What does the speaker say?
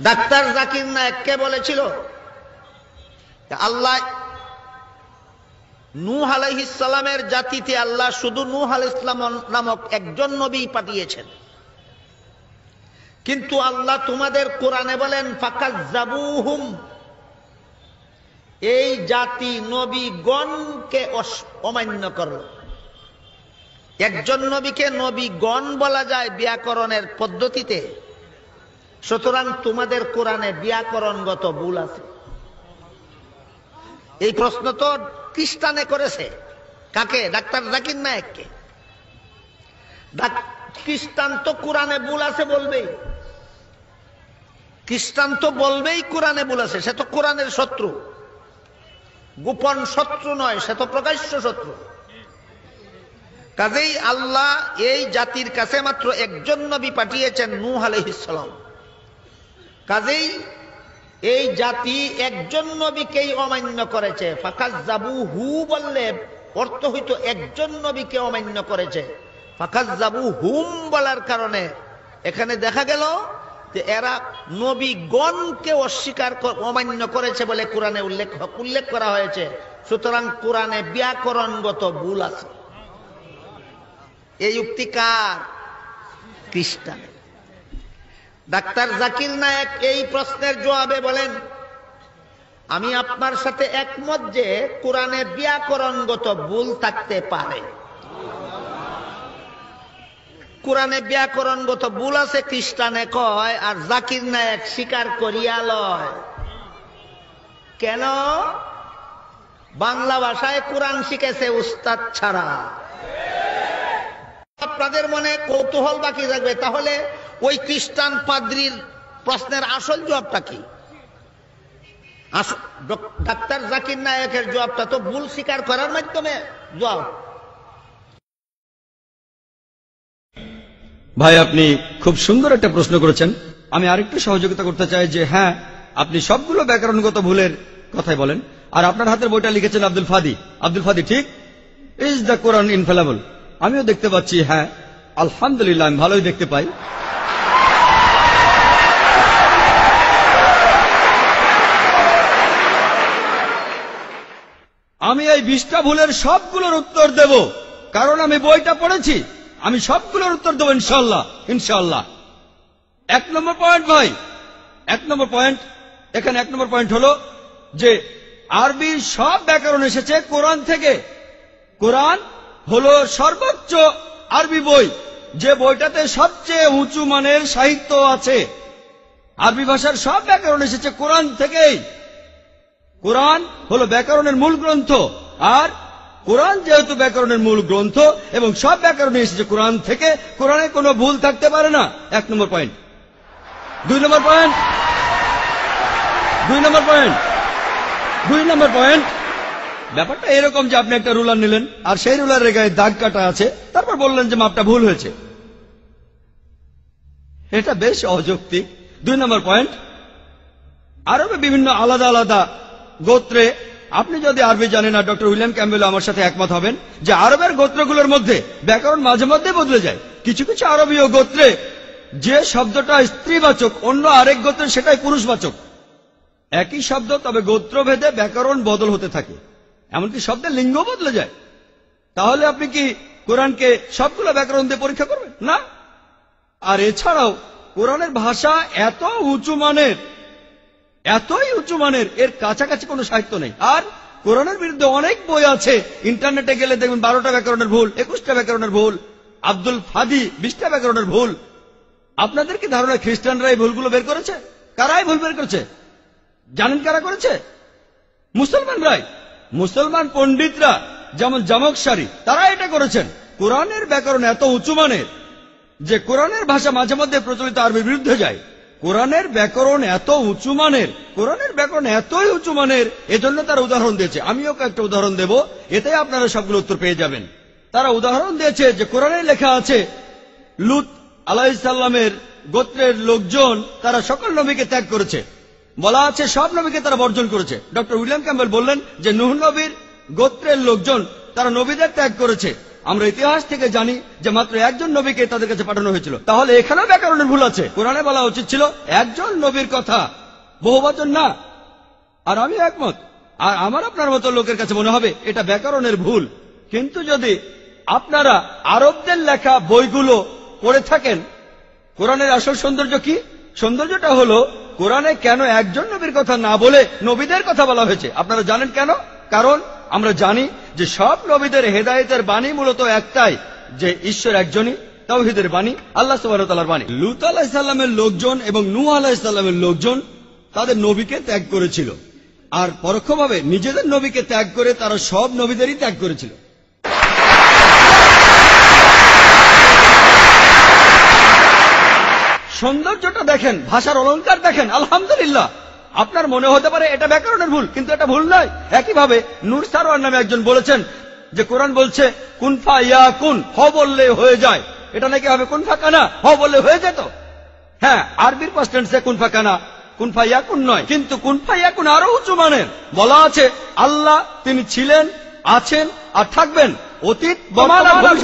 Doctor Zakir নায়েককে বলেছিল আল্লাহ নূহ আলাইহিস সালামের জাতিতে আল্লাহ শুধু নূহ আলাইহিস সালাম নামক একজন নবী পাঠিয়েছেন, কিন্তু আল্লাহ তোমাদের কোরআনে বলেন ফাকাজ্জাবুহুম, এই জাতি নবীগণকে অমান্য করল। একজন নবীকে নবীগণ বলা যায় ব্যাকরণের পদ্ধতিতে, সুতরাং তোমাদের কোরআনে ব্যাকরণগত ভুল আছে। এই প্রশ্ন তো খ্রিস্টানে করেছে। কাকে? ডাক্তার জাকির নায়েককে। খ্রিস্টান তো কোরআনে ভুল আছে বলবেই, খ্রিস্টান তো বলবেই কোরআনে ভুল আছে। সে তো কোরআনের শত্রু, গোপন শত্রু নয়, সে তো প্রকাশ্য শত্রু। কাজেই আল্লাহ এই জাতির কাছে মাত্র একজন নবী পাঠিয়েছেন, নূহ আলাইহিস সালাম। কাজেই এই জাতি একজন নবীকেই অমান্য করেছে। ফাকাজ্জাবুহু বললে অর্থ হইতো একজন নবীকে অমান্য করেছে। ফাকাজ্জাবুহুম বলার কারণে এখানে দেখা গেল যে এরা নবীগণকে অস্বীকার অমান্য করেছে বলে কোরআনে উল্লেখ করা হয়েছে। সুতরাং কোরআনে ব্যাকরণগত ভুল আছে। এই যুক্তি কার? খ্রিস্টানের। ডাক্তার জাকির নায়েক এই প্রশ্নের জবাবে বলেন, আমি আপনার সাথে একমত যে কোরআনে ব্যাকরণগত ভুল থাকতে পারে। কোরআনে ব্যাকরণগত ভুল আছে খ্রিস্টানে কয়, আর জাকির নায়েক স্বীকার করিয়া লয়। কেন? বাংলা ভাষায় কোরআন শিখেছে উস্তাদ ছাড়া। আপনাদের মনে কৌতূহল বাকি থাকবে, তাহলে ওই খ্রিস্টান পাদ্রীর প্রশ্নের আসল জবাবটা কি? ডাক্তার জাকির নায়েকের জবাবটা তো ভুল স্বীকার করার মাধ্যমে জবাব। ভাই, আপনি খুব সুন্দর একটা প্রশ্ন করেছেন। আমি আরেকটু সহযোগিতা করতে চাই যে হ্যাঁ, আপনি সবগুলো ব্যাকরণগত ভুলের কথাই বলেন। আর আপনার হাতের বইটা লিখেছেন আব্দুল ফাদি। আব্দুল ফাদি ঠিক, ইজ দ্য কোরআন ইনফেলেবল। আমিও দেখতে পাচ্ছি, হ্যাঁ আলহামদুলিল্লাহ, আমি ভালোই দেখতে পাই। আমি এই 20টা ভুলের সবগুলোর উত্তর দেব, কারণ আমি বইটা পড়েছি। আমি সবগুলোর উত্তর দেবো ইনশাআল্লাহ, ইনশাআল্লাহ। 1 নম্বর পয়েন্ট ভাই, 1 নম্বর পয়েন্ট। এখানে 1 নম্বর পয়েন্ট হলো যে আরবির সব ব্যাকরণ এসেছে কোরআন থেকে। কোরআন হলো সর্বোচ্চ আরবি বই, যে বইটাতে সবচেয়ে উঁচু মানের সাহিত্য আছে। আরবি ভাষার সব ব্যাকরণ এসেছে কোরআন থেকেই। কোরআন হলো ব্যাকরণের মূল গ্রন্থ, আর কোরআন যেহেতু ব্যাকরণের মূল গ্রন্থ এবং সব ব্যাকরণ এসেছে কোরআন থেকে, কোরআনে কোনো ভুল থাকতে পারে না। 1 নম্বর পয়েন্ট। 2 নম্বর পয়েন্ট, 2 নম্বর পয়েন্ট, 2 নম্বর পয়েন্ট। ব্যাপারটা এরকম যে আপনি একটা রুলার নিলেন, আর সেই রুলারের গায়ে দাগ কাটা আছে, তারপর বললেন যে মাপটা ভুল হয়েছে। এটা বেশ অযৌক্তিক। 2 নম্বর পয়েন্ট, আরবে বিভিন্ন আলাদা আলাদা গোত্রে, আপনি যদি আরবি জানেন, আর ডক্টর উইলিয়াম ক্যাম্বেল আমার সাথে একমত হবেন যে আরবের গোত্রগুলোর মধ্যে ব্যাকরণ মাঝে মধ্যে বদলে যায়। কিছু কিছু আরবীয় গোত্রে যে শব্দটা স্ত্রীবাচক, অন্য আরেক গোত্রে সেটাই পুরুষবাচক। একই শব্দ, তবে গোত্রভেদে ব্যাকরণ বদল হতে থাকে, এমনকি শব্দের লিঙ্গ বদলে যায়। তাহলে আপনি কি কোরআনকে সবগুলো ব্যাকরণ দিয়ে পরীক্ষা করবেন? না। আর এছাড়াও কোরআনের ভাষা এত উঁচু মানের, এতই উঁচু মানের, এর কাছাকাছি কোনো সাহিত্য নেই। আর কোরআনের বিরুদ্ধে অনেক বই আছে, ইন্টারনেটে গেলে দেখবেন 12টা ব্যাকরণের ভুল, 21টা ব্যাকরণের ভুল। আব্দুল ফাদি 20টা ব্যাকরণের ভুল। আপনাদের কি ধারণা খ্রিস্টানরা এই ভুলগুলো বের করেছে? কারাই ভুল বের করেছে? জানেন কারা করেছে? মুসলমানরাই। মুসলমান পণ্ডিতরা, যেমন জামকশারি, তারা এটা করেছেন। কোরআনের ব্যাকরণ এত উঁচু মানের যে কোরআনের ভাষা মাঝে মধ্যে প্রচলিত আরবির বিরুদ্ধে যায়। কোরআনের ব্যাকরণ এত উঁচু মানের, কোরআনের ব্যাকরণ এতই উঁচু মানের, এজন্য তারা উদাহরণ দিয়েছে। আমিও একটা উদাহরণ দেব, এতে আপনারা সবগুলো উত্তর পেয়ে যাবেন। তারা উদাহরণ দিয়েছে যে কোরআনে লেখা আছে লূত আলাইহিস সালামের গোত্রের লোকজন তারা সকল নবীকে ত্যাগ করেছে। বলা আছে সব নবীকে তারা বর্জন করেছে। ডক্টর উইলিয়াম ক্যাম্বেল বললেন যে নূহ নবীর গোত্রের লোকজন তারা নবীদের ত্যাগ করেছে, আমরা ইতিহাস থেকে জানি যে মাত্র একজন নবীকে তাদের কাছে পাঠানো হয়েছিল। তাহলে এখানেও ব্যাকরণের ভুল আছে। কোরআনে বলা উচিত ছিল একজন নবীর কথা, বহুবচন না। আর আমি একমত। আর আমার আপনার মতো লোকের কাছে মনে হবে এটা ব্যাকরণের ভুল। কিন্তু যদি আপনারা আরবদের লেখা বইগুলো পড়ে থাকেন, কোরআনের আসল সৌন্দর্য কি? সৌন্দর্যটা হলো কোরআনে কেন একজন নবীর কথা না বলে নবীদের কথা বলা হয়েছে। আপনারা জানেন কেন? কারণ আমরা জানি যে সব নবীদের হেদায়েতের বাণী মূলত একটাই, যে ঈশ্বর একজনই, তাওহীদের বাণী, আল্লাহ সুবহানাহু ওয়া তাআলার বাণী। লূত আলাইহিস সালামের লোকজন এবং নূহ আলাইহিস সালামের লোকজন তাদের নবীকে ত্যাগ করেছিল, আর পরোক্ষভাবে নিজেদের নবীকে ত্যাগ করে তারা সব নবীদেরই ত্যাগ করেছিল। সৌন্দর্যটা দেখেন, ভাষার অলংকার দেখেন, আলহামদুলিল্লাহ। আপনার মনে হতে পারে এটা ব্যাকরণের ভুল, কিন্তু এটা ভুল নয়। একইভাবে নূর সারওয়ার নামে একজন বলেছেন যে কোরআন বলছে কুন ফা ইয়াকুন, হ বললে হয়ে যায়। এটা নাকি হবে কুন ফা কানা, হ বললে হয়ে যেত। হ্যাঁ, আরবির পাস্ট টেন্সে কুন ফা কানা, কুন ফা ইয়াকুন নয়। কিন্তু কুন ফা ইয়াকুন আরো উঁচু মানের। বলা আছে আল্লাহ তিনি ছিলেন, আছেন আর থাকবেন, অতীত, বর্তমান,